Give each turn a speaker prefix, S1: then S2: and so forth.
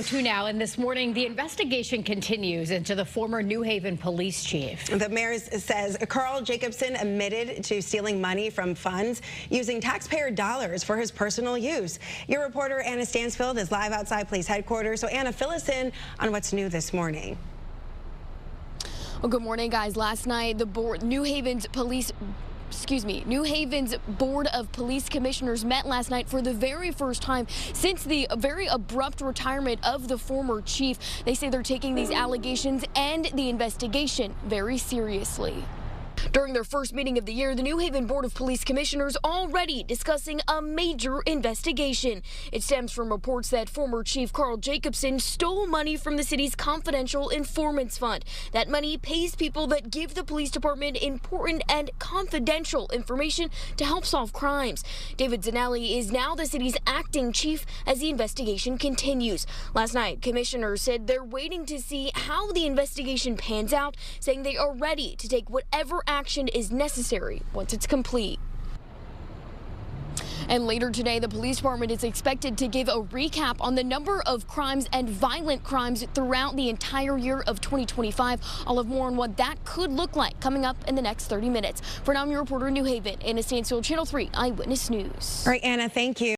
S1: 7:02 now, and this morning the investigation continues into the former New Haven police chief.
S2: The mayor says Karl Jacobson admitted to stealing money from funds using taxpayer dollars for his personal use. Your reporter Anna Stansfield is live outside police headquarters. So Anna, fill us in on what's new this morning.
S3: Well, good morning, guys. Last night, New Haven's Board of Police Commissioners met last night for the very first time since the very abrupt retirement of the former chief. They say they're taking these allegations and the investigation very seriously. During their first meeting of the year, the New Haven Board of Police Commissioners already discussing a major investigation. It stems from reports that former Chief Karl Jacobson stole money from the city's confidential informants fund. That money pays people that give the police department important and confidential information to help solve crimes. David Zanelli is now the city's acting chief as the investigation continues. Last night, commissioners said they're waiting to see how the investigation pans out, saying they are ready to take whatever action is necessary once it's complete. And later today, the police department is expected to give a recap on the number of crimes and violent crimes throughout the entire year of 2025. I'll have more on what that could look like coming up in the next 30 minutes. For now, I'm your reporter in New Haven, Anna Stansfield, Channel 3 Eyewitness News.
S2: All right, Anna, thank you.